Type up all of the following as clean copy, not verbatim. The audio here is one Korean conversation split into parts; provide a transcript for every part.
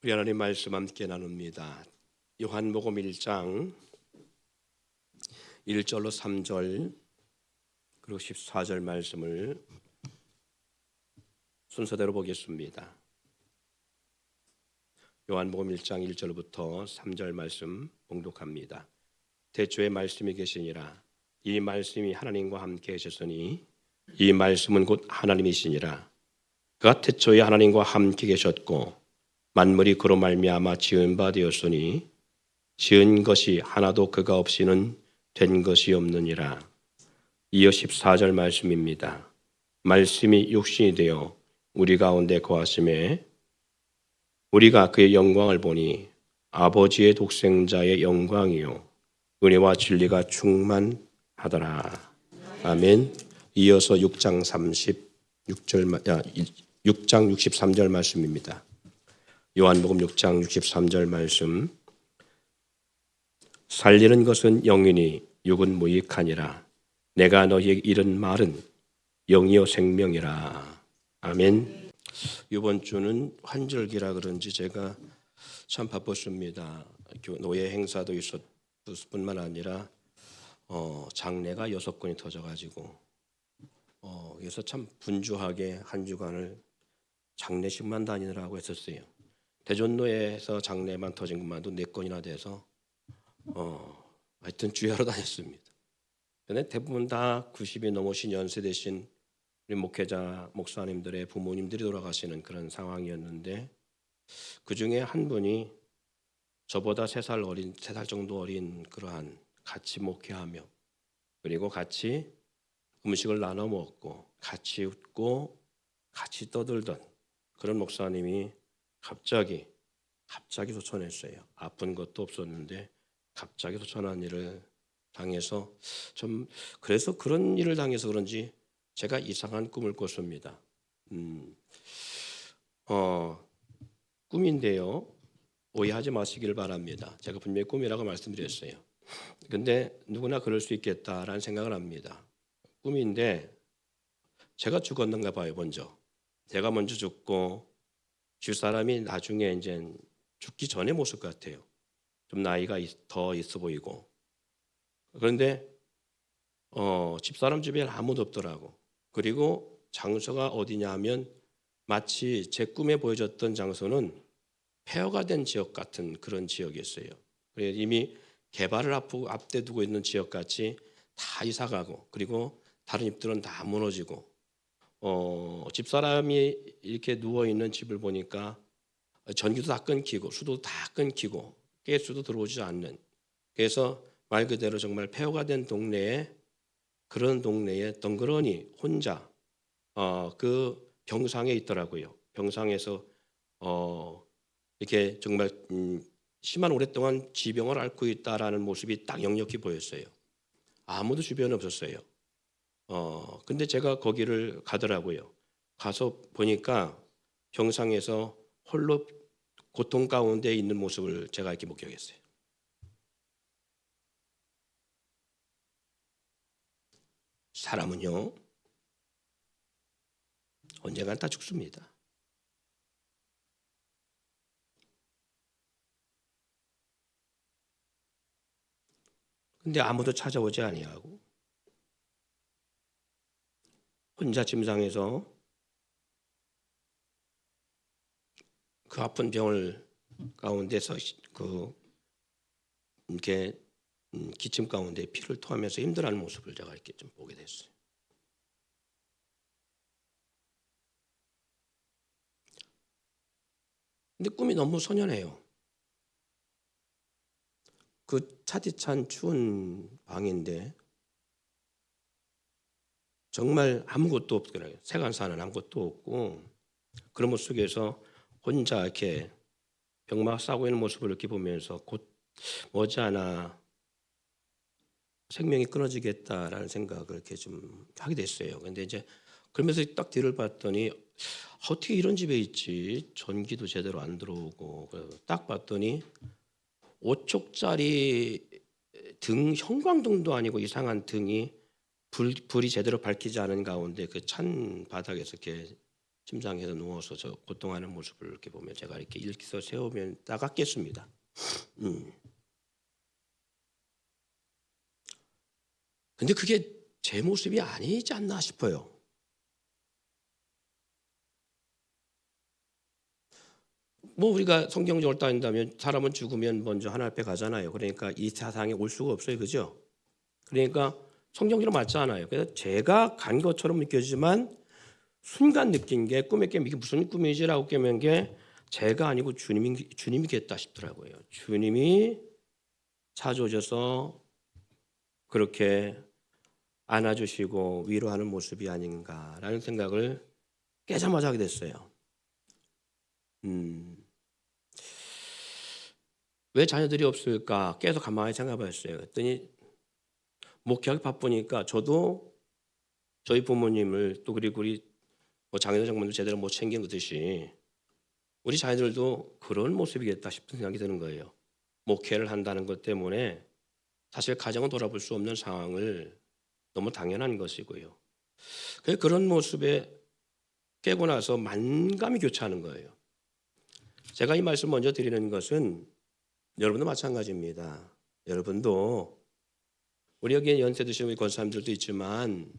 우리 하나님 말씀 함께 나눕니다. 요한복음 1장 1절로 3절 그리고 14절 말씀을 순서대로 보겠습니다. 요한복음 1장 1절부터 3절 말씀 봉독합니다. 태초에 말씀이 계시니라. 이 말씀이 하나님과 함께 계셨으니 이 말씀은 곧 하나님이시니라. 그가 태초에 하나님과 함께 계셨고 만물이 그로 말미암아 지은 바 되었으니 지은 것이 하나도 그가 없이는 된 것이 없느니라. 이어 14절 말씀입니다. 말씀이 육신이 되어 우리 가운데 거하심에 우리가 그의 영광을 보니 아버지의 독생자의 영광이요 은혜와 진리가 충만하더라. 아멘. 이어서 6장 63절 말씀입니다. 요한복음 6장 63절 말씀. 살리는 것은 영이니 육은 무익하니라. 내가 너희에게 이른 말은 영이요 생명이라. 아멘. 이번 주는 환절기라 그런지 제가 참 바빴습니다. 노예 행사도 있었을 뿐만 아니라 장례가 6건이 터져가지고 그래서 참 분주하게 한 주간을 장례식만 다니느라고 했었어요. 대전로에서 장례만 터진 것만도 4건이나 돼서 하여튼 주야로 다녔습니다. 근데 대부분 다 90이 넘으신 연세 되신 우리 목회자 목사님들의 부모님들이 돌아가시는 그런 상황이었는데 그 중에 한 분이 저보다 3살 정도 어린 그러한 같이 목회하며 그리고 같이 음식을 나눠 먹고 같이 웃고 같이 떠들던 그런 목사님이 갑자기 소천했어요. 아픈 것도 없었는데 갑자기 소천한 일을 당해서 좀 그래서 그런 일을 당해서 그런지 제가 이상한 꿈을 꿨습니다. 꿈인데요. 오해하지 마시길 바랍니다. 제가 분명히 꿈이라고 말씀드렸어요. 근데 누구나 그럴 수 있겠다라는 생각을 합니다. 꿈인데 제가 죽었는가 봐요. 제가 먼저 죽고 주 사람이 나중에 이제 죽기 전의 모습 같아요. 좀 나이가 더 있어 보이고. 그런데 집사람 주변에 아무도 없더라고. 그리고 장소가 어디냐 하면 마치 제 꿈에 보여줬던 장소는 폐허가 된 지역 같은 그런 지역이었어요. 이미 개발을 앞대 두고 있는 지역같이 다 이사가고 그리고 다른 집들은 다 무너지고 집사람이 이렇게 누워있는 집을 보니까 전기도 다 끊기고 수도 다 끊기고 가스도 들어오지 않는 그래서 말 그대로 정말 폐허가 된 그런 동네에 덩그러니 혼자 그 병상에 있더라고요. 병상에서 이렇게 정말 심한 오랫동안 지병을 앓고 있다라는 모습이 딱 역력히 보였어요. 아무도 주변에 없었어요. 근데 제가 거기를 가더라고요. 가서 보니까 병상에서 홀로 고통 가운데 있는 모습을 제가 이렇게 목격했어요. 사람은요, 언젠간 다 죽습니다. 근데 아무도 찾아오지 아니하고 혼자 침상에서 그 아픈 병을 가운데서 이렇게 기침 가운데 피를 토하면서 힘들어하는 모습을 제가 이렇게 좀 보게 됐어요. 근데 꿈이 너무 선연해요. 그 차디찬 추운 방인데 정말 아무것도 없더라고요. 세간사는 아무것도 없고 그런 모습 속에서 혼자 이렇게 병막 싸고 있는 모습을 이렇게 보면서 곧 머지않아 생명이 끊어지겠다라는 생각을 이렇게 좀 하게 됐어요. 근데 이제 그러면서 딱 뒤를 봤더니 어떻게 이런 집에 있지? 전기도 제대로 안 들어오고 딱 봤더니 5촉짜리 등 형광등도 아니고 이상한 등이 불이 제대로 밝히지 않은 가운데 그 찬 바닥에서 이렇게 침상에서 누워서 저 고통하는 모습을 이렇게 보면 제가 이렇게 일기서 세우면 따갑겠습니다. 근데 그게 제 모습이 아니지 않나 싶어요. 뭐 우리가 성경적으로 따진다면 사람은 죽으면 먼저 하나님 앞에 가잖아요. 그러니까 이 세상에 올 수가 없어요. 그죠? 그러니까 성경적으로 맞지 않아요. 그래서 제가 간 것처럼 느껴지지만 순간 느낀 게 꿈에 깨면 이게 무슨 꿈이지라고 깨면 게 제가 아니고 주님이겠다 싶더라고요. 주님이 찾아오셔서 그렇게 안아주시고 위로하는 모습이 아닌가라는 생각을 깨자마자 하게 됐어요. 왜 자녀들이 없을까? 계속 가만히 생각해봤어요. 그랬더니 목회하기 바쁘니까 저도 저희 부모님을 또 그리고 우리 장인어른 장모님도 제대로 못 챙긴 듯이 우리 자녀들도 그런 모습이겠다 싶은 생각이 드는 거예요. 목회를 한다는 것 때문에 사실 가정은 돌아볼 수 없는 상황을 너무 당연한 것이고요. 그런 모습에 깨고 나서 만감이 교차하는 거예요. 제가 이 말씀 먼저 드리는 것은 여러분도 마찬가지입니다. 여러분도 우리 여기 연세 드신 우리 권사님들도 있지만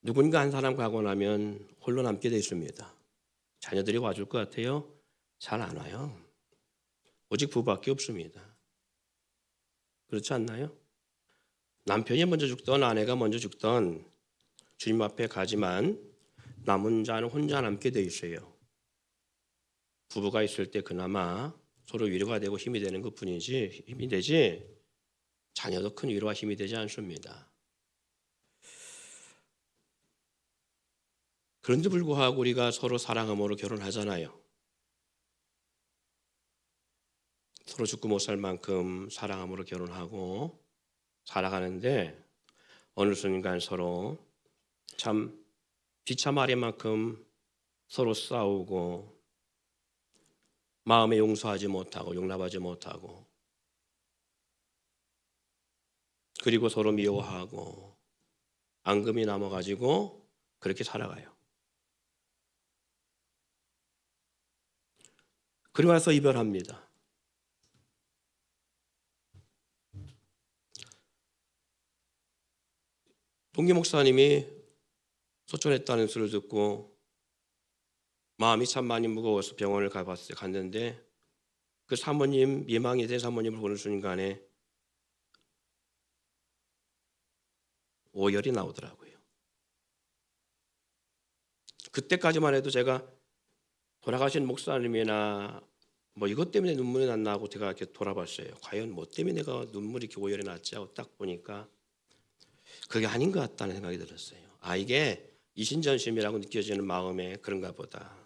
누군가 한 사람 가고 나면 홀로 남게 돼 있습니다. 자녀들이 와줄 것 같아요? 잘 안 와요. 오직 부부밖에 없습니다. 그렇지 않나요? 남편이 먼저 죽던 아내가 먼저 죽던 주님 앞에 가지만 남은 자는 혼자 남게 돼 있어요. 부부가 있을 때 그나마 서로 위로가 되고 힘이 되는 것뿐이지 힘이 되지 자녀도 큰 위로와 힘이 되지 않습니다. 그런데 불구하고 우리가 서로 사랑함으로 결혼하잖아요. 서로 죽고 못 살 만큼 사랑함으로 결혼하고 살아가는데 어느 순간 서로 참 비참하리만큼 서로 싸우고 마음에 용서하지 못하고 용납하지 못하고 그리고 서로 미워하고 앙금이 남아가지고 그렇게 살아가요. 그리고 나서 이별합니다. 동기 목사님이 소천했다는 소리를 듣고 마음이 참 많이 무거워서 병원을 갔는데 그 사모님, 예망이 된 사모님을 보는 순간에 오열이 나오더라고요. 그때까지만 해도 제가 돌아가신 목사님이나 뭐 이것 때문에 눈물이 안 나고 제가 이렇게 돌아봤어요. 과연 뭐 때문에 내가 눈물이 이렇게 오열이 났지 하고 딱 보니까 그게 아닌 것 같다는 생각이 들었어요. 아, 이게 이신전심이라고 느껴지는 마음에 그런가 보다.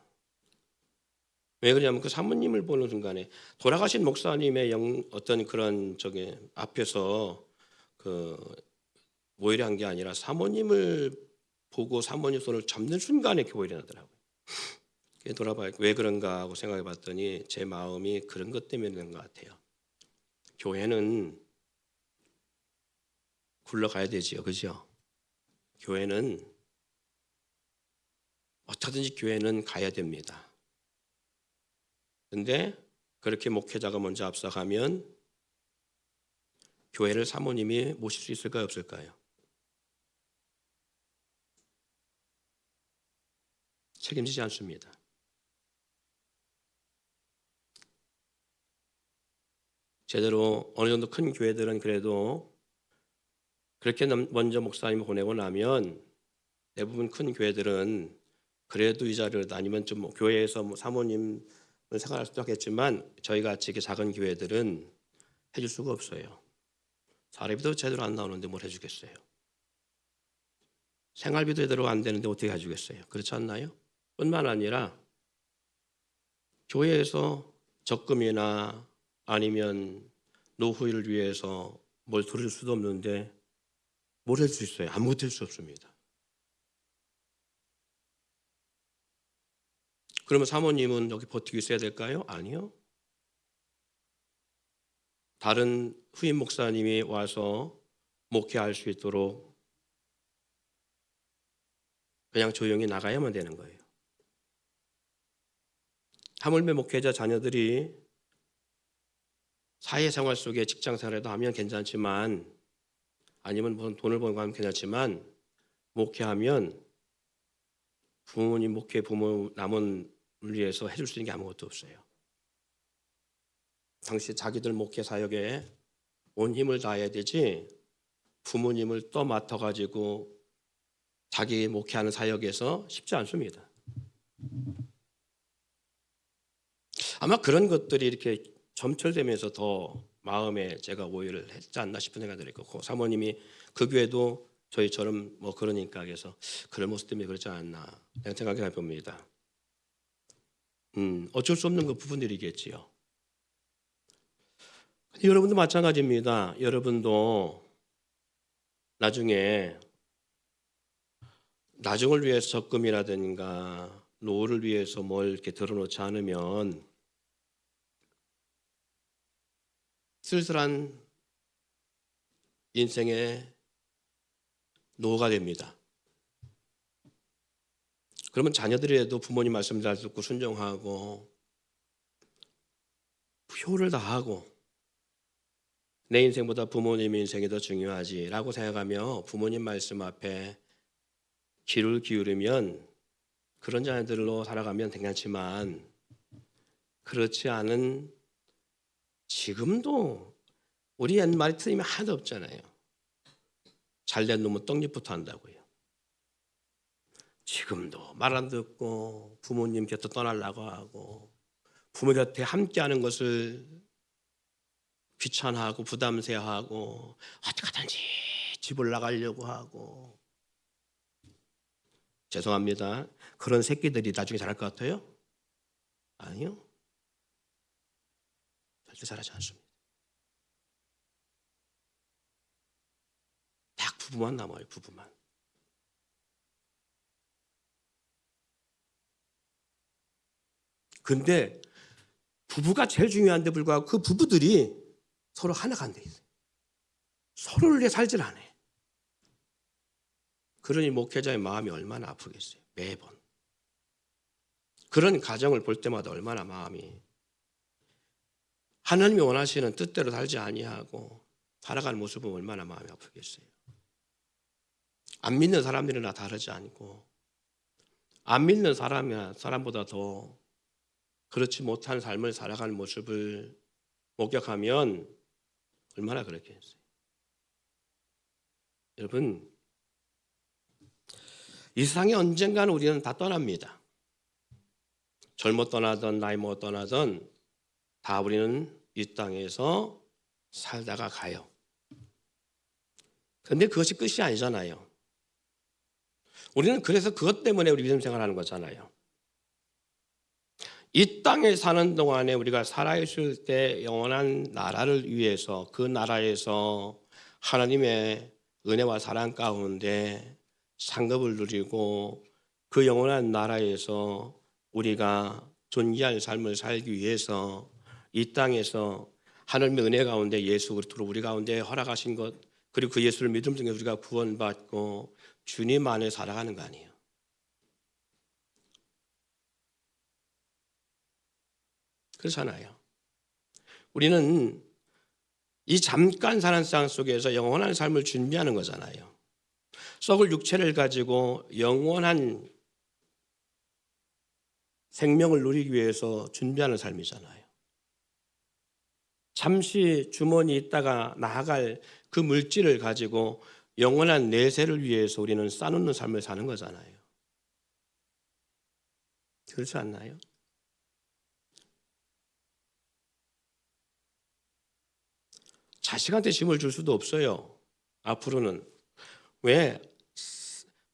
왜 그러냐면 그 사모님을 보는 순간에 돌아가신 목사님의 어떤 그런 저기 앞에서 그 오열이 한 게 아니라 사모님을 보고 사모님 손을 잡는 순간에 이렇게 오열이 나더라고요. 돌아봐요. 왜 그런가 하고 생각해 봤더니 제 마음이 그런 것 때문에 그런 것 같아요. 교회는 굴러가야 되지요. 그죠? 교회는 어떻게든지 교회는 가야 됩니다. 근데 그렇게 목회자가 먼저 앞서가면 교회를 사모님이 모실 수 있을까요? 없을까요? 책임지지 않습니다. 제대로 어느 정도 큰 교회들은 그래도 그렇게 먼저 목사님을 보내고 나면 대부분 큰 교회들은 그래도 이 자리를 아니면 좀 교회에서 사모님을 생각할 수도 있겠지만 저희 같이 이렇게 작은 교회들은 해줄 수가 없어요. 사례비도 제대로 안 나오는데 뭘 해주겠어요? 생활비도 제대로 안 되는데 어떻게 해주겠어요? 그렇지 않나요? 뿐만 아니라 교회에서 적금이나 아니면 노후를 위해서 뭘 들을 수도 없는데 뭘 할 수 있어요? 아무것도 할 수 없습니다. 그러면 사모님은 여기 버티고 있어야 될까요? 아니요. 다른 후임 목사님이 와서 목회할 수 있도록 그냥 조용히 나가야만 되는 거예요. 하물며 목회자 자녀들이 사회생활 속에 직장생활에도 하면 괜찮지만, 아니면 무슨 돈을 벌고 하면 괜찮지만, 목회하면 부모님 목회 부모 남은 위해서 해줄 수 있는 게 아무것도 없어요. 당시 자기들 목회 사역에 온 힘을 다해야 되지, 부모님을 또 맡아가지고 자기 목회하는 사역에서 쉽지 않습니다. 아마 그런 것들이 이렇게 점철되면서 더 마음에 제가 오해를 했지 않나 싶은 생각이 들었고, 사모님이 그 교회도 저희처럼 뭐 그러니까 해서 그런 모습 때문에 그렇지 않나 생각이 해봅니다. 어쩔 수 없는 그 부분들이겠지요. 여러분도 마찬가지입니다. 여러분도 나중에 나중을 위해서 적금이라든가 노후를 위해서 뭘 이렇게 들어놓지 않으면 쓸쓸한 인생의 노후가 됩니다. 그러면 자녀들이라도 부모님 말씀 잘 듣고 순종하고 효를 다하고 내 인생보다 부모님 인생이 더 중요하지라고 생각하며 부모님 말씀 앞에 귀를 기울이면 그런 자녀들로 살아가면 괜찮지만, 그렇지 않은 지금도 우리 옛말에 틀림이 하나도 없잖아요. 잘된 놈은 떡잎부터 한다고요. 지금도 말 안 듣고 부모님 곁에 떠나려고 하고 부모 곁에 함께하는 것을 귀찮아하고 부담스러워하고 어떻게든지 집을 나가려고 하고. 죄송합니다. 그런 새끼들이 나중에 잘할 것 같아요? 아니요. 절대 잘하지 않습니다. 딱 부부만 남아요. 부부만. 근데 부부가 제일 중요한데 불구하고 그 부부들이 서로 하나가 안 돼 있어요. 서로를 위해 살질 않아요. 그러니 목회자의 마음이 얼마나 아프겠어요. 매번. 그런 가정을 볼 때마다 얼마나 마음이, 하나님이 원하시는 뜻대로 살지 아니하고 살아가는 모습은 얼마나 마음이 아프겠어요. 안 믿는 사람들이나 다르지 않고 안 믿는 사람보다 더 그렇지 못한 삶을 살아가는 모습을 목격하면 얼마나 그렇겠어요. 여러분, 이 세상에 언젠가는 우리는 다 떠납니다. 젊어 떠나든 나이 먹어 떠나든 다 우리는 이 땅에서 살다가 가요. 그런데 그것이 끝이 아니잖아요. 우리는 그래서 그것 때문에 우리 믿음 생활하는 거잖아요. 이 땅에 사는 동안에 우리가 살아있을 때 영원한 나라를 위해서, 그 나라에서 하나님의 은혜와 사랑 가운데 상급을 누리고 그 영원한 나라에서 우리가 존귀한 삶을 살기 위해서 이 땅에서 하나님의 은혜 가운데 예수 그리스도로 우리 가운데 허락하신 것, 그리고 그 예수를 믿음 중에 우리가 구원받고 주님 안에 살아가는 거 아니에요. 그렇잖아요. 우리는 이 잠깐 사는 세상 속에서 영원한 삶을 준비하는 거잖아요. 썩을 육체를 가지고 영원한 생명을 누리기 위해서 준비하는 삶이잖아요. 잠시 주머니에 있다가 나아갈 그 물질을 가지고 영원한 내세를 위해서 우리는 쌓아놓는 삶을 사는 거잖아요. 그렇지 않나요? 자식한테 짐을 줄 수도 없어요. 앞으로는. 왜?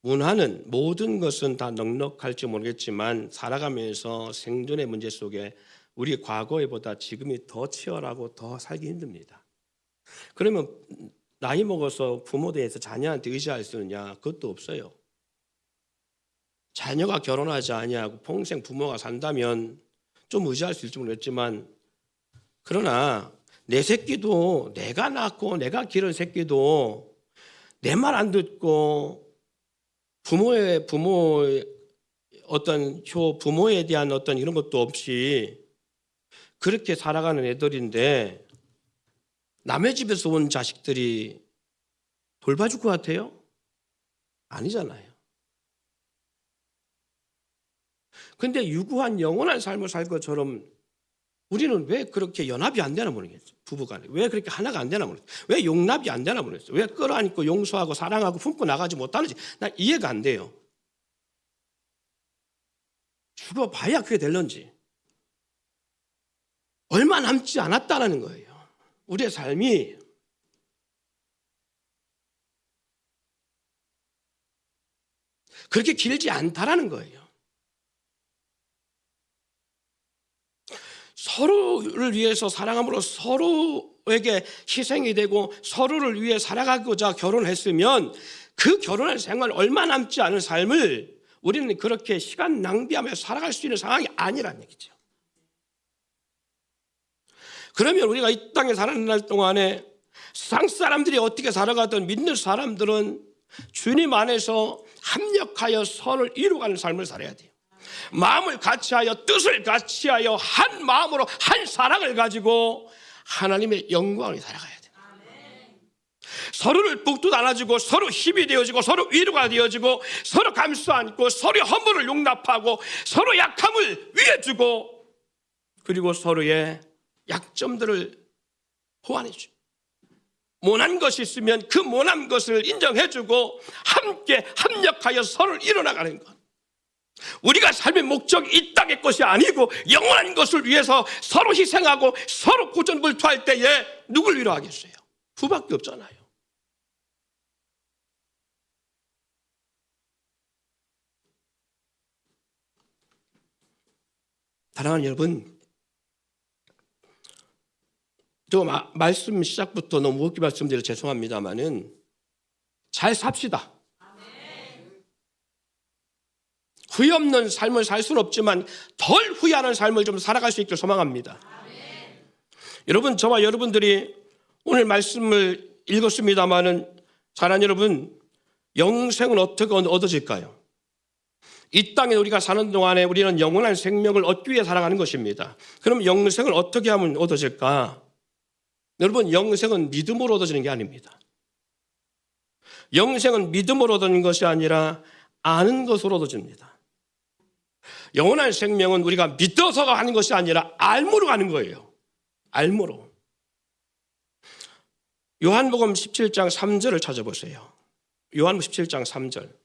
문화는 모든 것은 다 넉넉할지 모르겠지만 살아가면서 생존의 문제 속에 우리 과거에보다 지금이 더 치열하고 더 살기 힘듭니다. 그러면 나이 먹어서 부모에 대해서 자녀한테 의지할 수 있느냐? 그것도 없어요. 자녀가 결혼하지 아니하고 평생 부모가 산다면 좀 의지할 수 있을지 모르겠지만, 그러나 내 새끼도, 내가 낳고 내가 기른 새끼도 내 말 안 듣고 부모의 어떤 부모에 대한 어떤 이런 것도 없이 그렇게 살아가는 애들인데 남의 집에서 온 자식들이 돌봐줄 것 같아요? 아니잖아요. 근데 유구한 영원한 삶을 살 것처럼 우리는 왜 그렇게 연합이 안 되나 모르겠어요. 부부간에. 왜 그렇게 하나가 안 되나 모르겠어요. 왜 용납이 안 되나 모르겠어요. 왜 끌어안고 용서하고 사랑하고 품고 나가지 못하는지 난 이해가 안 돼요. 죽어봐야 그게 될런지. 얼마 남지 않았다는 거예요. 우리의 삶이. 그렇게 길지 않다라는 거예요. 서로를 위해서 사랑함으로 서로에게 희생이 되고 서로를 위해 살아가고자 결혼했으면 그 결혼한 생활 얼마 남지 않은 삶을 우리는 그렇게 시간 낭비하며 살아갈 수 있는 상황이 아니라는 얘기죠. 그러면 우리가 이 땅에 사는 날 동안에 세상 사람들이 어떻게 살아가든 믿는 사람들은 주님 안에서 합력하여 선을 이루어가는 삶을 살아야 돼요. 마음을 같이하여 뜻을 같이하여 한 마음으로 한 사랑을 가지고 하나님의 영광을 살아가야 돼요. 서로를 북돋 안아주고 서로 힘이 되어지고 서로 위로가 되어지고 서로 감싸 안고 서로의 허물을 용납하고 서로 약함을 위해주고 그리고 서로의 약점들을 호환해 주고 모난 것이 있으면 그 모난 것을 인정해주고 함께 합력하여 서로를 이뤄나가는 것. 우리가 삶의 목적이 이 땅의 것이 아니고 영원한 것을 위해서 서로 희생하고 서로 고전불투할 때에 누굴 위로하겠어요? 그밖에 없잖아요. 사랑하는 여러분, 저 말씀 시작부터 너무 무겁게 말씀드려 죄송합니다만은 잘 삽시다. 후회 없는 삶을 살 수는 없지만 덜 후회하는 삶을 좀 살아갈 수 있길 소망합니다. 여러분, 저와 여러분들이 오늘 말씀을 읽었습니다마는 사랑하는 여러분, 영생은 어떻게 얻어질까요? 이 땅에 우리가 사는 동안에 우리는 영원한 생명을 얻기 위해 살아가는 것입니다. 그럼 영생을 어떻게 하면 얻어질까? 여러분, 영생은 믿음으로 얻어지는 게 아닙니다. 영생은 믿음으로 얻는 것이 아니라 아는 것으로 얻어집니다. 영원한 생명은 우리가 믿어서 가는 것이 아니라 알므로 가는 거예요. 알므로. 요한복음 17장 3절을 찾아보세요. 요한복음 17장 3절.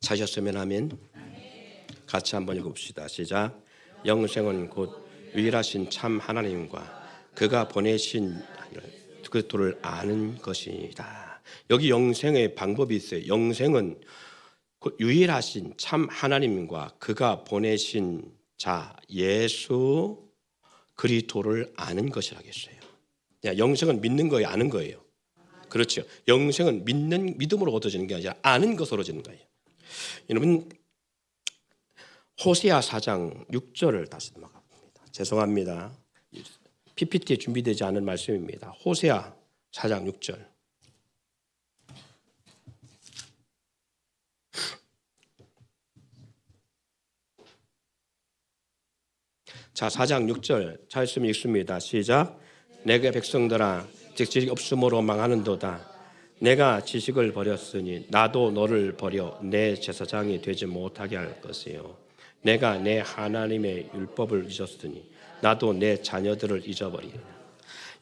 찾으셨으면 아멘. 같이 한번 읽어봅시다. 시작. 영생은 곧 유일하신 참 하나님과 그가 보내신 그리스도를 아는 것이다. 여기 영생의 방법이 있어요. 영생은 곧 유일하신 참 하나님과 그가 보내신 자 예수 그리스도를 아는 것이라고 했어요. 영생은 믿는 거예요, 아는 거예요. 그렇죠. 영생은 믿음으로 얻어지는 게 아니라 아는 것으로 얻어지는 거예요. 여러분, 호세아 4장 6절을 다시 넘어갑니다. 죄송합니다. PPT에 준비되지 않은 말씀입니다. 호세아 4장 6절. 자, 4장 6절 말씀 읽습니다. 시작. 내게 백성들아 지식이 없음으로 망하는도다. 내가 지식을 버렸으니 나도 너를 버려 내 제사장이 되지 못하게 할 것이요. 내가 내 하나님의 율법을 잊었으니 나도 내 자녀들을 잊어버리리라.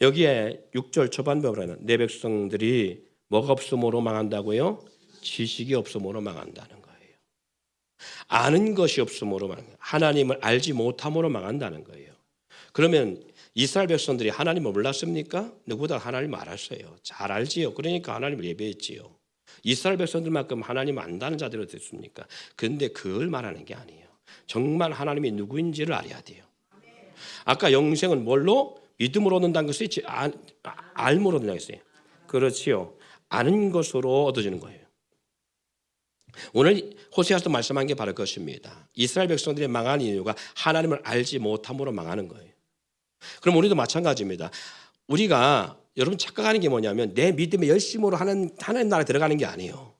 여기에 6절 초반부에는 내 백성들이 뭐가 없음으로 망한다고요? 지식이 없음으로 망한다는 거예요. 아는 것이 없음으로 망해요. 하나님을 알지 못함으로 망한다는 거예요. 그러면 이스라엘 백성들이 하나님을 몰랐습니까? 누구보다 하나님을 알았어요. 잘 알지요. 그러니까 하나님을 예배했지요. 이스라엘 백성들만큼 하나님을 안다는 자들이 됐습니까? 그런데 그걸 말하는 게 아니에요. 정말 하나님이 누구인지를 알아야 돼요. 아까 영생은 뭘로? 믿음으로 얻는다는 것이 알므로 얻는다고 했어요. 그렇지요. 아는 것으로 얻어지는 거예요. 오늘 호세아서도 말씀한 게 바로 그것입니다. 이스라엘 백성들이 망한 이유가 하나님을 알지 못함으로 망하는 거예요. 그럼 우리도 마찬가지입니다. 우리가 여러분 착각하는 게 뭐냐면 내 믿음의 열심으로 하나님 나라에 들어가는 게 아니에요.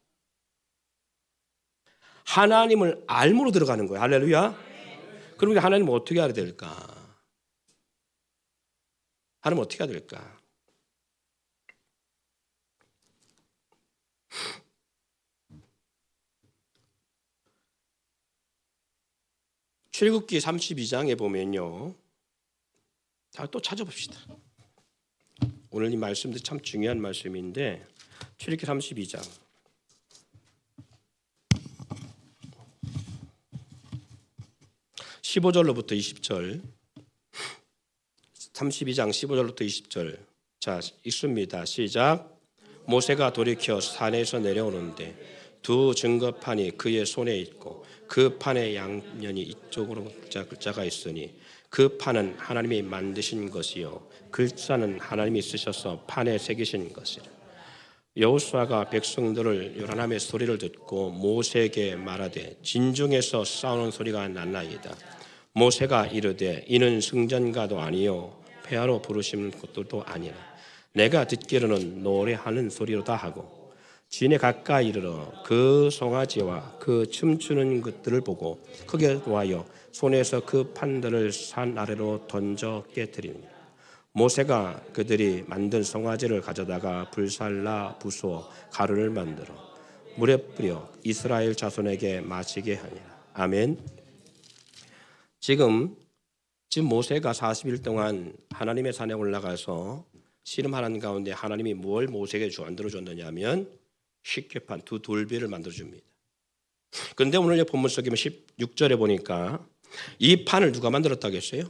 하나님을 알므로 들어가는 거예요. 할렐루야. 그럼 하나님을 어떻게 알아야 될까? 하나님 어떻게 해야 될까? 출애굽기 32장에 보면요. 또 찾아봅시다. 오늘 이 말씀도 참 중요한 말씀인데 출애굽기 32장 15절로부터 20절 32장 15절부터 20절 자 읽습니다. 시작. 모세가 돌이켜 산에서 내려오는데 두 증거판이 그의 손에 있고 그 판의 양면이 이쪽으로 글자가 있으니 그 판은 하나님이 만드신 것이요 글자는 하나님이 쓰셔서 판에 새기신 것이라. 여호수아가 백성들을 요란함의 소리를 듣고 모세에게 말하되 진중에서 싸우는 소리가 났나이다. 모세가 이르되 이는 승전가도 아니요 폐하로 부르시는 것들도 아니라 내가 듣기로는 노래하는 소리로다 하고 진에 가까이 이르러 그 송아지와 그 춤추는 것들을 보고 크게 놓아여 손에서 그 판들을 산 아래로 던져 깨뜨리니 모세가 그들이 만든 송아지를 가져다가 불살라 부수어 가루를 만들어 물에 뿌려 이스라엘 자손에게 마시게 하니라. 아멘. 지금 모세가 40일 동안 하나님의 산에 올라가서 씨름하는 가운데 하나님이 뭘 모세에게 만들어 줬느냐면 식계판 두 돌배를 만들어 줍니다. 그런데 오늘 본문 속에 16절에 보니까 이 판을 누가 만들었다고 했어요?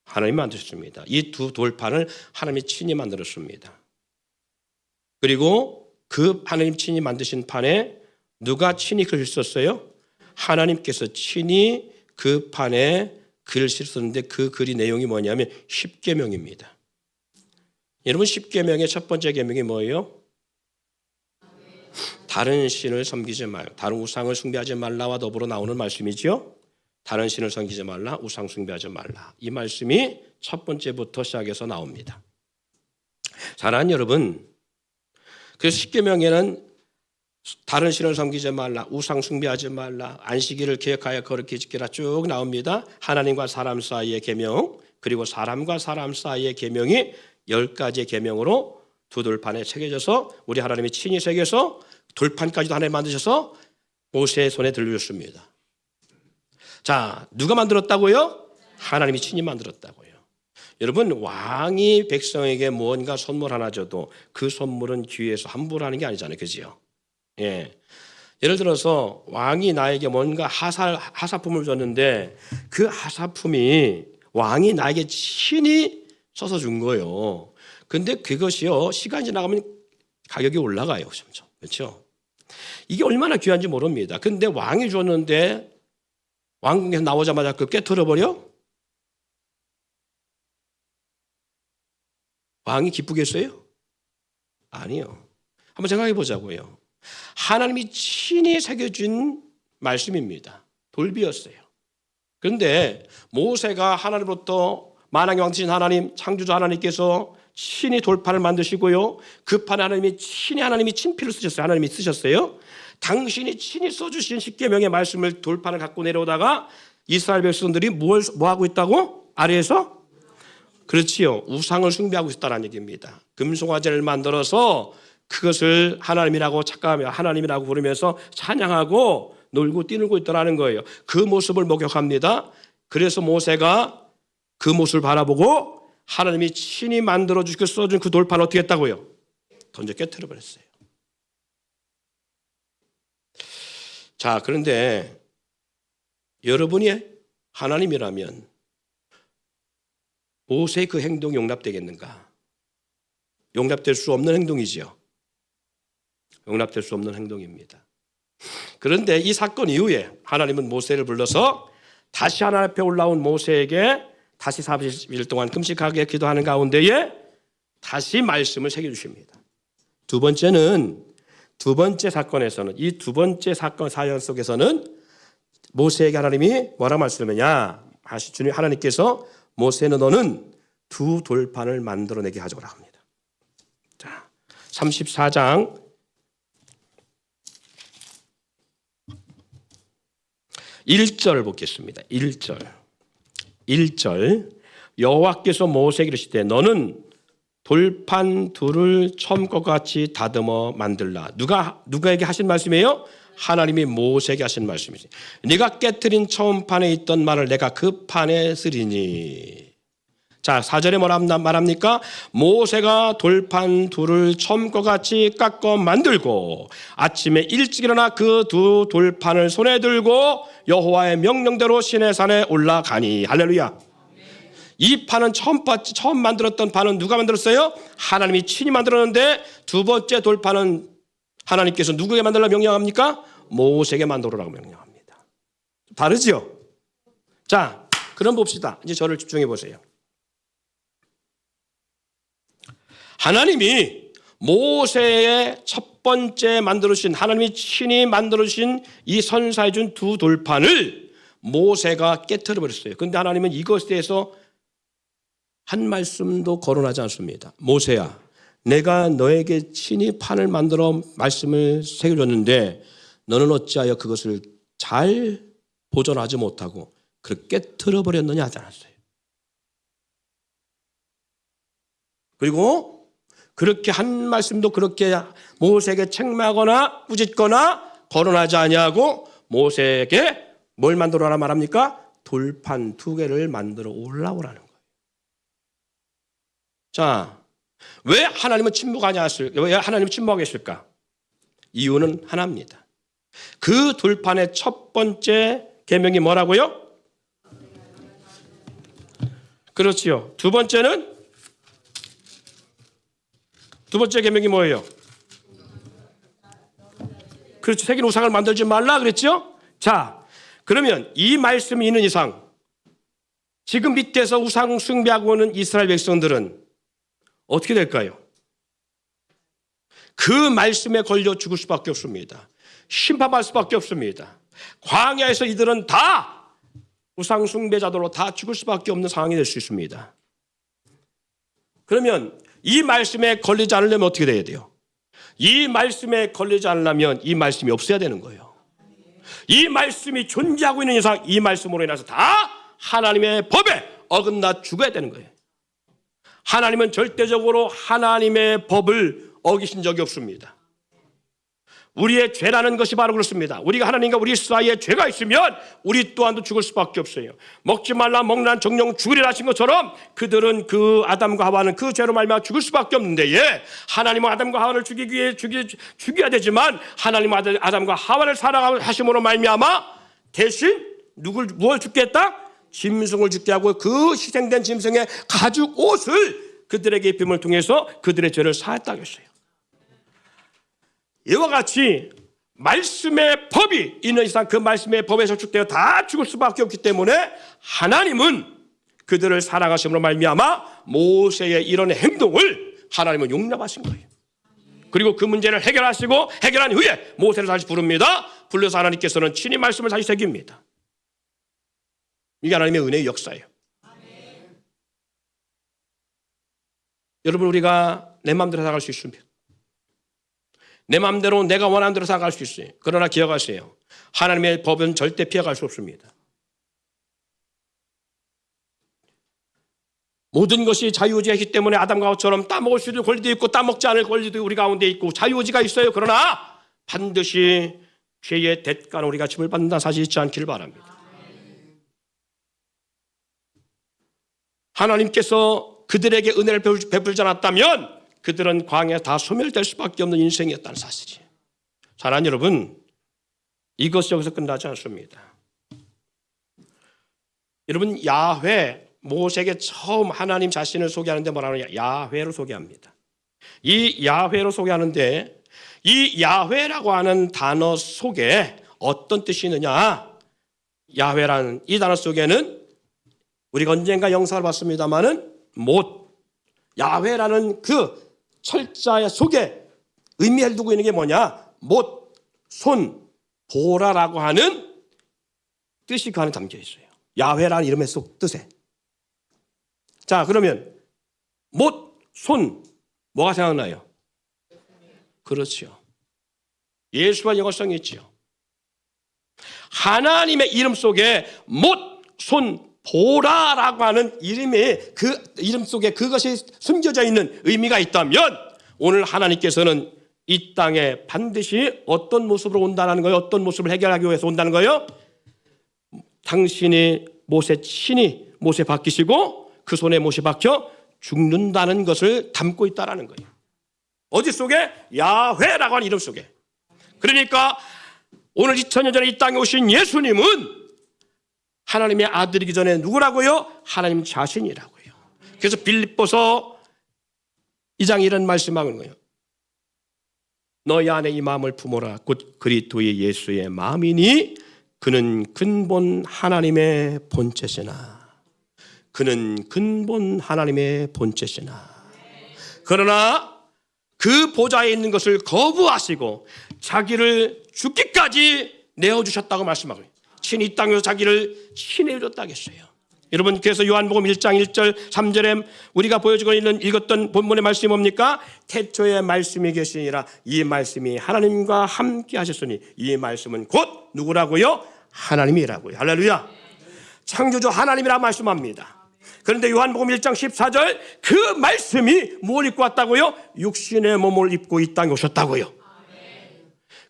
하나님이 만드셨습니다. 이 두 돌판을 하나님이 친히 만들었습니다. 그리고 그 하나님 친히 만드신 판에 누가 친히 글을 썼어요? 하나님께서 친히 그 판에 글을 썼는데 그 글이 내용이 뭐냐면 십계명입니다. 여러분 십계명의 첫 번째 계명이 뭐예요? 다른 신을 섬기지 말라. 다른 우상을 숭배하지 말라와 더불어 나오는 말씀이죠. 다른 신을 섬기지 말라, 우상 숭배하지 말라. 이 말씀이 첫 번째부터 시작해서 나옵니다. 사랑하는 여러분, 그래서 십계명에는 다른 신을 섬기지 말라, 우상 숭배하지 말라, 안식일을 계획하여 거룩히 지키라 쭉 나옵니다. 하나님과 사람 사이의 계명, 그리고 사람과 사람 사이의 계명이 10가지의 계명으로 두 돌판에 새겨져서 우리 하나님이 친히 새겨서 돌판까지도 하나님 만드셔서 모세의 손에 들려줬습니다. 자, 누가 만들었다고요? 하나님이 친히 만들었다고요. 여러분, 왕이 백성에게 무언가 선물 하나 줘도 그 선물은 귀에서 함부로 하는 게 아니잖아요. 그죠? 예. 예를 들어서 왕이 나에게 뭔가 하사품을 줬는데 그 하사품이 왕이 나에게 친히 써서 준 거예요. 근데 그것이요, 시간이 지나가면 가격이 올라가요. 점점. 그렇죠? 이게 얼마나 귀한지 모릅니다. 근데 왕이 줬는데 왕궁에서 나오자마자 그 깨트려버려? 왕이 기쁘겠어요? 아니요. 한번 생각해 보자고요. 하나님이 친히 새겨준 말씀입니다. 돌비였어요. 그런데 모세가 하나님으로부터 만왕의 왕이신 하나님, 창조주 하나님께서 친히 돌판을 만드시고요. 그 판에 하나님이 친필을 쓰셨어요. 하나님이 쓰셨어요. 당신이 친히 써주신 십계명의 말씀을 돌판을 갖고 내려오다가 이스라엘 백성들이 뭐 하고 있다고? 아래에서? 그렇지요. 우상을 숭배하고 있다는 얘기입니다. 금송아지를 만들어서 그것을 하나님이라고 착각하며 하나님이라고 부르면서 찬양하고 놀고 뛰놀고 있다는 거예요. 그 모습을 목격합니다. 그래서 모세가 그 모습을 바라보고 하나님이 친히 만들어 주시고 써준 그 돌판을 어떻게 했다고요? 던져 깨트려 버렸어요. 자, 그런데 여러분이 하나님이라면 모세의 그 행동이 용납되겠는가? 용납될 수 없는 행동이죠. 용납될 수 없는 행동입니다. 그런데 이 사건 이후에 하나님은 모세를 불러서 다시 하나님 앞에 올라온 모세에게 다시 40일 동안 금식하게 기도하는 가운데에 다시 말씀을 새겨주십니다. 두 번째는 두 번째 사건에서는, 이 두 번째 사건 사연 속에서는 모세에게 하나님이 뭐라 말씀하느냐, 주님 하나님께서 모세는 너는 두 돌판을 만들어내게 하자고 합니다. 자, 34장 1절 보겠습니다. 1절 여호와께서 모세에게 이르시되 너는 돌판 둘을 처음과 같이 다듬어 만들라. 누가에게 하신 말씀이에요? 하나님이 모세에게 하신 말씀이지. 네가 깨트린 처음 판에 있던 말을 내가 그 판에 쓰리니. 자, 4절에 뭐라 말합니까? 모세가 돌판 둘을 처음과 같이 깎아 만들고 아침에 일찍 일어나 그 두 돌판을 손에 들고 여호와의 명령대로 시내산에 올라가니. 할렐루야. 이 판은 처음 만들었던 판은 누가 만들었어요? 하나님이 친히 만들었는데 두 번째 돌판은 하나님께서 누구에게 만들라 명령합니까? 모세에게 만들어라고 명령합니다. 다르죠? 자, 그럼 봅시다. 이제 저를 집중해 보세요. 하나님이 모세의 첫 번째 만들어주신, 하나님이 친히 만들어주신 이 선사해 준 두 돌판을 모세가 깨트려 버렸어요. 그런데 하나님은 이것에 대해서 한 말씀도 거론하지 않습니다. 모세야, 내가 너에게 친히 판을 만들어 말씀을 새겨줬는데 너는 어찌하여 그것을 잘 보존하지 못하고 그렇게 깨트려 버렸느냐 하지 않았어요. 그리고 그렇게 한 말씀도 그렇게 모세에게 책망하거나 꾸짖거나 거론하지 아니하고 모세에게 뭘 만들어라 말합니까? 돌판 두 개를 만들어 올라오라는 거예요. 자, 왜 하나님은 왜 하나님은 침묵하겠을까? 이유는 하나입니다. 그 돌판의 첫 번째 계명이 뭐라고요? 그렇지요. 두 번째 계명이 뭐예요? 그렇죠. 새긴 우상을 만들지 말라 그랬죠? 자, 그러면 이 말씀이 있는 이상 지금 밑에서 우상 숭배하고 있는 이스라엘 백성들은 어떻게 될까요? 그 말씀에 걸려 죽을 수밖에 없습니다. 심판받을 수밖에 없습니다. 광야에서 이들은 다 우상 숭배자들로 다 죽을 수밖에 없는 상황이 될 수 있습니다. 그러면 이 말씀에 걸리지 않으려면 어떻게 돼야 돼요? 이 말씀에 걸리지 않으려면 이 말씀이 없어야 되는 거예요. 이 말씀이 존재하고 있는 이상 이 말씀으로 인해서 다 하나님의 법에 어긋나 죽어야 되는 거예요. 하나님은 절대적으로 하나님의 법을 어기신 적이 없습니다. 우리의 죄라는 것이 바로 그렇습니다. 우리가 하나님과 우리 사이에 죄가 있으면 우리 또한도 죽을 수밖에 없어요. 먹지 말라 먹는 정령 죽으리라 하신 것처럼 그들은 그 아담과 하와는 그 죄로 말미암아 죽을 수밖에 없는데, 예, 하나님은 아담과 하와를 죽이기 위해 죽여야 되지만 하나님은 아담과 하와를 사랑하심으로 말미암아 대신 뭘 죽겠다? 짐승을 죽게 하고 그 희생된 짐승의 가죽 옷을 그들에게 입힘을 통해서 그들의 죄를 사했다고 했어요. 이와 같이 말씀의 법이 있는 이상 그 말씀의 법에 저축되어 다 죽을 수밖에 없기 때문에 하나님은 그들을 사랑하심으로 말미암아 모세의 이런 행동을 하나님은 용납하신 거예요. 그리고 그 문제를 해결한 후에 모세를 다시 부릅니다. 불러서 하나님께서는 친히 말씀을 다시 새깁니다. 이게 하나님의 은혜의 역사예요. 여러분, 우리가 내 마음대로 살아갈 수 있습니다. 내 마음대로 내가 원하는 대로 살아갈 수 있어요. 그러나 기억하세요. 하나님의 법은 절대 피해갈 수 없습니다. 모든 것이 자유의지이기 때문에 아담과 하와처럼 따먹을 수 있는 권리도 있고 따먹지 않을 권리도 우리 가운데 있고 자유의지가 있어요. 그러나 반드시 죄의 대가는 우리가 징벌 받는다는 사실이 있지 않기를 바랍니다. 하나님께서 그들에게 은혜를 베풀지 않았다면 그들은 광야에 다 소멸될 수밖에 없는 인생이었다는 사실이에요. 사랑하는 여러분, 이것이 여기서 끝나지 않습니다. 여러분, 야훼, 모세에게 처음 하나님 자신을 소개하는데 뭐라고 하냐? 야훼로 소개합니다. 이 야훼로 소개하는데 이 야훼라고 하는 단어 속에 어떤 뜻이 있느냐? 야훼라는 이 단어 속에는 우리가 언젠가 영상을 봤습니다마는 야훼라는 그 철자 속에 의미를 두고 있는 게 뭐냐? 못, 손, 보라라고 하는 뜻이 그 안에 담겨 있어요. 야훼라는 이름의 속 뜻에. 자, 그러면 못, 손, 뭐가 생각나요? 그렇죠. 예수와 연관성이 있죠. 하나님의 이름 속에 못, 손, 보라라고 하는 이름이 그 이름 속에 그것이 숨겨져 있는 의미가 있다면 오늘 하나님께서는 이 땅에 반드시 어떤 모습으로 온다는 거예요? 어떤 모습을 해결하기 위해서 온다는 거예요? 당신이 못에 친히 못에 박히시고 그 손에 못이 박혀 죽는다는 것을 담고 있다는 거예요. 어디 속에? 야훼라고 하는 이름 속에. 그러니까 오늘 2000년 전에 이 땅에 오신 예수님은 하나님의 아들이기 전에 누구라고요? 하나님 자신이라고요. 그래서 빌립보서 2장 이런 말씀하는 거예요. 너희 안에 이 마음을 품어라. 곧 그리스도의 예수의 마음이니 그는 근본 하나님의 본체시나. 그는 근본 하나님의 본체시나. 그러나 그 보좌에 있는 것을 거부하시고 자기를 죽기까지 내어주셨다고 말씀하고요. 친히 이 땅에서 자기를 친해졌다고 했어요. 여러분, 그래서 요한복음 1장 1절 3절에 우리가 보여주고 있는 읽었던 본문의 말씀이 뭡니까? 태초에 말씀이 계시니라. 이 말씀이 하나님과 함께 하셨으니 이 말씀은 곧 누구라고요? 하나님이라고요. 할렐루야. 창조주 하나님이라 말씀합니다. 그런데 요한복음 1장 14절 그 말씀이 뭘 입고 왔다고요? 육신의 몸을 입고 이 땅에 오셨다고요.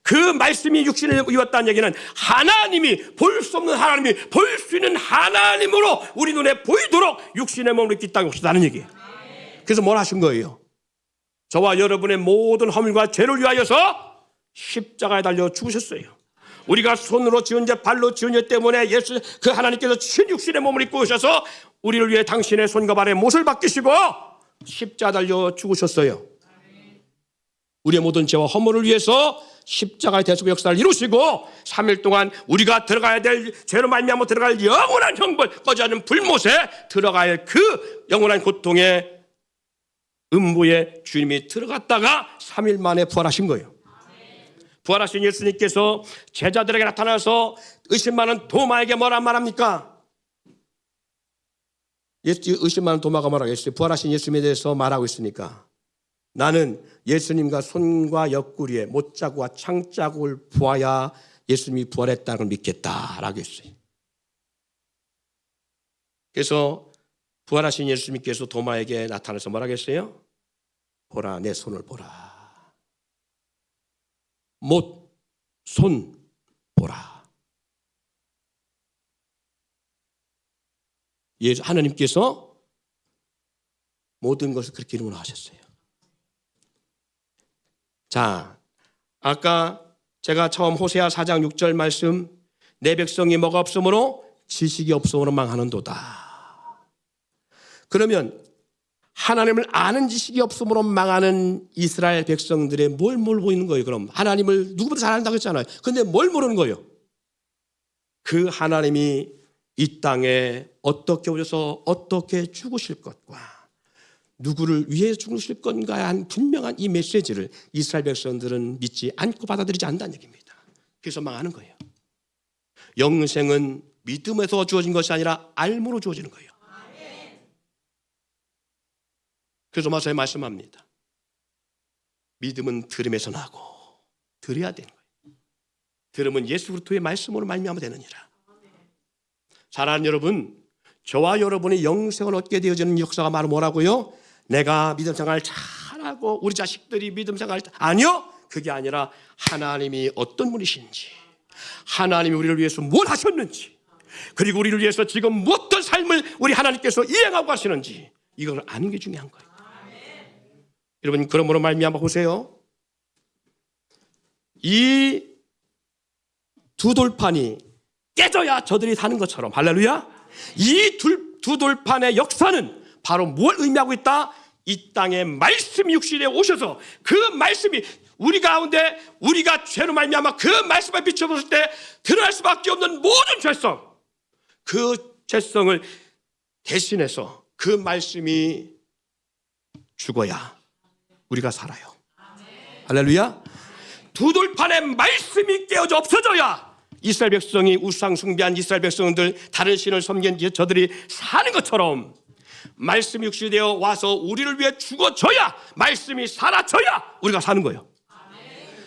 그 말씀이 육신을 입었다는 얘기는 하나님이 볼 수 없는 하나님이 볼 수 있는 하나님으로 우리 눈에 보이도록 육신의 몸을 입고 이 땅에 오셨다는 얘기예요. 그래서 뭘 하신 거예요? 저와 여러분의 모든 허물과 죄를 위하여서 십자가에 달려 죽으셨어요. 우리가 손으로 지은 죄, 발로 지은 죄 때문에 예수 그 하나님께서 신육신의 몸을 입고 오셔서 우리를 위해 당신의 손과 발에 못을 박히시고 십자가 달려 죽으셨어요. 우리의 모든 죄와 허물을 위해서 십자가의 대속 역사를 이루시고 3일 동안 우리가 들어가야 될 죄로 말미암아 들어갈 영원한 형벌, 꺼지 않는 불못에 들어갈 그 영원한 고통의 음부에 주님이 들어갔다가 3일 만에 부활하신 거예요. 부활하신 예수님께서 제자들에게 나타나서 의심 많은 도마에게 뭐라 말합니까? 의심 많은 도마가 뭐라고 했어요? 부활하신 예수님에 대해서 말하고 있으니까 나는 예수님과 손과 옆구리에 못자국과 창자국을 보아야 예수님이 부활했다는 걸 믿겠다라고 했어요. 그래서 부활하신 예수님께서 도마에게 나타나서 뭐라고 했어요? 보라, 내 손을 보라. 못, 손 보라. 하나님께서 모든 것을 그렇게 이름으로 하셨어요. 자, 아까 제가 처음 호세아 4장 6절 말씀, 내 백성이 뭐가 없으므로 지식이 없으므로 망하는도다. 그러면 하나님을 아는 지식이 없으므로 망하는 이스라엘 백성들의 뭘 보이는 거예요? 그럼 하나님을 누구보다 잘 안다고 했잖아요. 근데 뭘 모르는 거예요? 그 하나님이 이 땅에 어떻게 오셔서 어떻게 죽으실 것과 누구를 위해 죽으실 건가에 한 분명한 이 메시지를 이스라엘 백성들은 믿지 않고 받아들이지 않는다는 얘기입니다. 그래서 망하는 거예요. 영생은 믿음에서 주어진 것이 아니라 알므로 주어지는 거예요. 그래서 마서에 말씀합니다. 믿음은 들음에서 나고 들어야 되는 거예요. 들음은 예수 그리스도의 말씀으로 말미암아 되느니라. 사랑하는 여러분, 저와 여러분의 영생을 얻게 되어지는 역사가 바로 뭐라고요? 내가 믿음 생활 잘하고 우리 자식들이 믿음 생활 아니요, 그게 아니라 하나님이 어떤 분이신지, 하나님이 우리를 위해서 뭘 하셨는지, 그리고 우리를 위해서 지금 어떤 삶을 우리 하나님께서 이행하고 하시는지 이걸 아는 게 중요한 거예요. 여러분, 그러므로 말미암아 보세요. 이 두 돌판이 깨져야 저들이 사는 것처럼, 할렐루야. 이 두 돌판의 역사는 바로 뭘 의미하고 있다? 이 땅에 말씀이 육신에 오셔서 그 말씀이 우리 가운데 우리가 죄로 말미암아 그 말씀을 비춰봤을 때 드러날 수밖에 없는 모든 죄성, 그 죄성을 대신해서 그 말씀이 죽어야 우리가 살아요. 할렐루야. 두 돌판에 말씀이 깨어져 없어져야 이스라엘 백성이 우상 숭배한 이스라엘 백성들, 다른 신을 섬긴 저들이 사는 것처럼 말씀이 육신이 되어 와서 우리를 위해 죽어져야, 말씀이 사라져야 우리가 사는 거예요.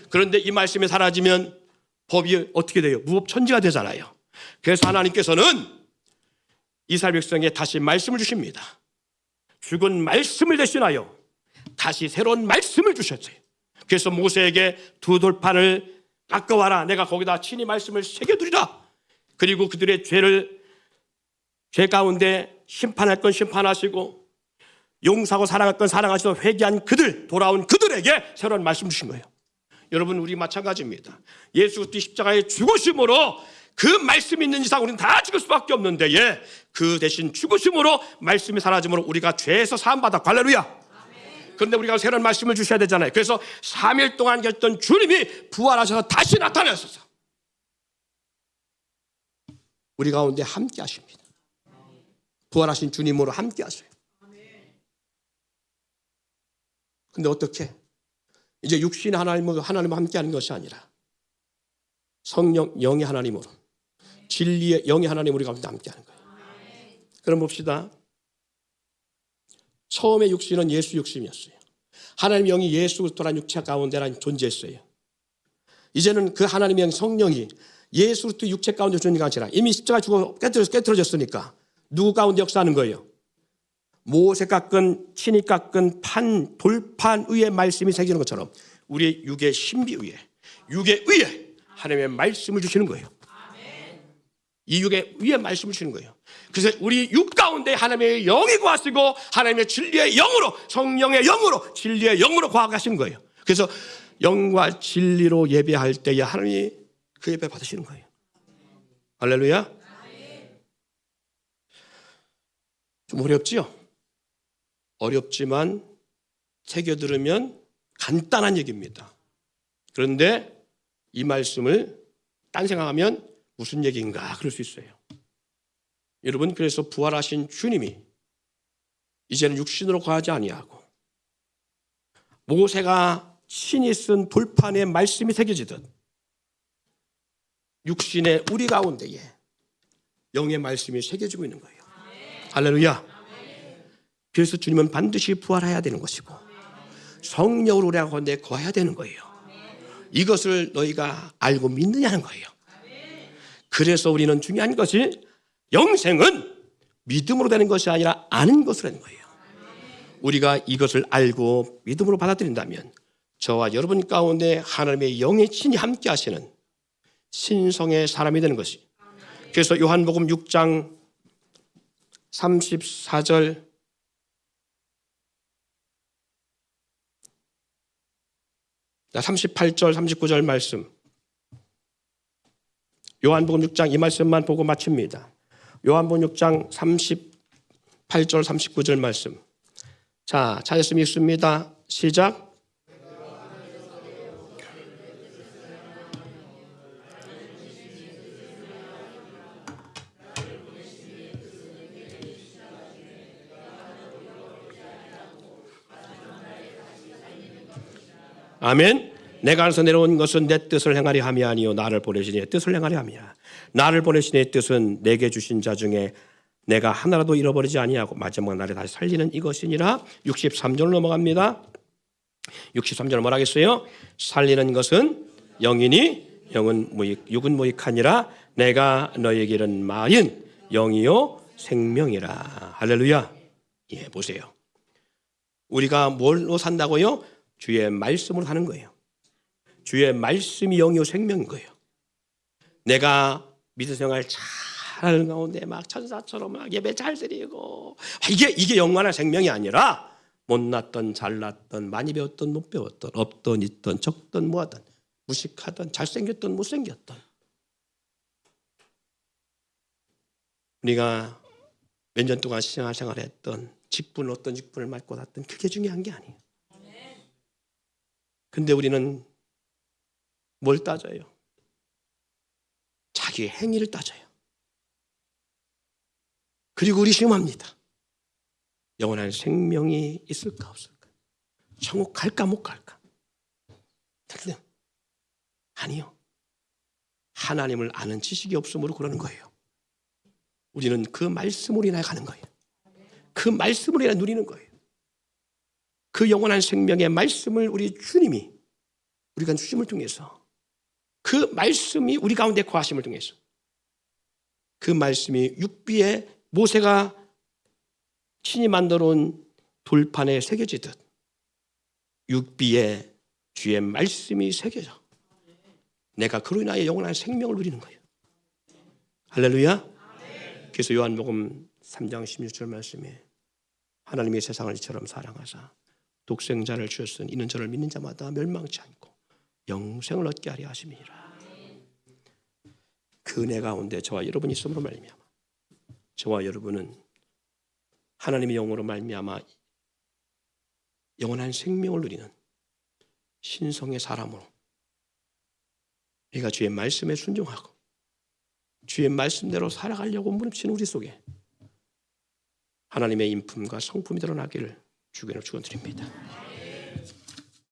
그런데 이 말씀이 사라지면 법이 어떻게 돼요? 무법천지가 되잖아요. 그래서 하나님께서는 이스라엘 백성에게 다시 말씀을 주십니다. 죽은 말씀을 대신하여 다시 새로운 말씀을 주셨어요. 그래서 모세에게 두 돌판을 깎아와라. 내가 거기다 친히 말씀을 새겨두리라. 그리고 그들의 죄 가운데 심판할 건 심판하시고 용서하고 사랑할 건 사랑하시고 회개한 그들, 돌아온 그들에게 새로운 말씀 주신 거예요. 여러분, 우리 마찬가지입니다. 예수 그리스도 십자가의 죽으심으로 그 말씀이 있는 이상 우리는 다 죽을 수밖에 없는데, 그 대신 죽으심으로 말씀이 사라짐으로 우리가 죄에서 사함받아. 할렐루야. 그런데 우리가 새로운 말씀을 주셔야 되잖아요. 그래서 3일 동안 계셨던 주님이 부활하셔서 다시 나타나셔서 우리 가운데 함께 하십니다. 부활하신 주님으로 함께 하세요. 근데 어떻게? 이제 육신의 하나님과 함께 하는 것이 아니라 성령, 영의 하나님으로, 진리의 영의 하나님 우리 가운데 함께 하는 거예요. 그럼 봅시다. 처음에 육신은 예수 육신이었어요. 하나님의 영이 예수 그리스도라는 육체 가운데란 존재했어요. 이제는 그 하나님의 영 성령이 예수 그리스도 육체 가운데 존재가 아니라 이미 십자가 죽어 깨트려졌으니까 누구 가운데 역사하는 거예요? 모세 깎은, 친히 깎은 돌판 위에 말씀이 새기는 것처럼 우리의 육의 신비 위에 하나님의 말씀을 주시는 거예요. 이 육의 위에 말씀을 주시는 거예요. 그래서 우리 육 가운데 하나님의 영이 거하시고 하나님의 진리의 영으로, 성령의 영으로, 진리의 영으로 거하시는 거예요. 그래서 영과 진리로 예배할 때에 하나님이 그 예배 받으시는 거예요. 할렐루야. 좀 어렵지요? 어렵지만 새겨 들으면 간단한 얘기입니다. 그런데 이 말씀을 딴 생각하면 무슨 얘기인가 그럴 수 있어요. 여러분, 그래서 부활하신 주님이 이제는 육신으로 거하지 아니하고 모세가 친히 쓴 돌판에 말씀이 새겨지듯 육신의 우리 가운데에 영의 말씀이 새겨지고 있는 거예요. 할렐루야. 그래서 주님은 반드시 부활해야 되는 것이고 성령으로 우리 가운데 거해야 되는 거예요. 이것을 너희가 알고 믿느냐는 거예요. 그래서 우리는 중요한 것이 영생은 믿음으로 되는 것이 아니라 아는 것으로 되는 거예요. 우리가 이것을 알고 믿음으로 받아들인다면 저와 여러분 가운데 하나님의 영의 친히 함께 하시는 신성의 사람이 되는 것이. 그래서 요한복음 6장 34절 자, 38절 39절 말씀, 요한복음 6장 이 말씀만 보고 마칩니다. 요한복음 6장 38절 39절 말씀. 자, 찾았으면 읽습니다. 시작. 아멘. 내가 안에서 내려온 것은 내 뜻을 행하려 함이 아니요 나를 보내신 이의 뜻을 행하려 함이라. 나를 보내신 이의 뜻은 내게 주신 자 중에 내가 하나라도 잃어버리지 아니하고 마지막 날에 다시 살리는 이것이니라. 63절 넘어갑니다. 63절 뭐라 하겠어요? 살리는 것은 영이니 육은 무익하니라. 내가 너에게 이른 말은 영이요 생명이라. 할렐루야. 예, 보세요. 우리가 뭘로 산다고요? 주의 말씀으로 사는 거예요. 주의 말씀이 영이요 생명인 거예요. 내가 믿음 생활 잘하는 가운데 막 천사처럼 막 예배 잘 드리고 이게 영원한 생명이 아니라 못났던 잘났던 많이 배웠던 못 배웠던 없던 있던 적던 뭐하던 무식하던 잘생겼던 못생겼던 우리가 몇 년 동안 신앙생활을 했던 직분 어떤 직분을 맡고 났던 그게 중요한 게 아니에요. 근데 우리는 뭘 따져요? 자기의 행위를 따져요. 그리고 우리 시험합니다. 영원한 생명이 있을까 없을까? 천국 갈까 못 갈까? 아니요. 하나님을 아는 지식이 없으므로 그러는 거예요. 우리는 그 말씀으로 인하여 가는 거예요. 그 말씀으로 인하여 누리는 거예요. 그 영원한 생명의 말씀을 우리 주님이 우리가 주심을 통해서, 그 말씀이 우리 가운데 거하심을 통해서, 그 말씀이 육비에 모세가 친히 만들어 온 돌판에 새겨지듯 육비에 주의 말씀이 새겨져 내가 그로 인하여 영원한 생명을 누리는 거예요. 할렐루야. 그래서 요한복음 3장 16절 말씀에 하나님이 세상을 이처럼 사랑하사 독생자를 주셨으니 이는 저를 믿는 자마다 멸망치 않고 영생을 얻게 하려 하심이니라. 그 은혜 가운데 저와 여러분이 있음으로 말미암아 저와 여러분은 하나님의 영으로 말미암아 영원한 생명을 누리는 신성의 사람으로 우리가 주의 말씀에 순종하고 주의 말씀대로 살아가려고 무릎치는 우리 속에 하나님의 인품과 성품이 드러나기를 주기를 축원드립니다.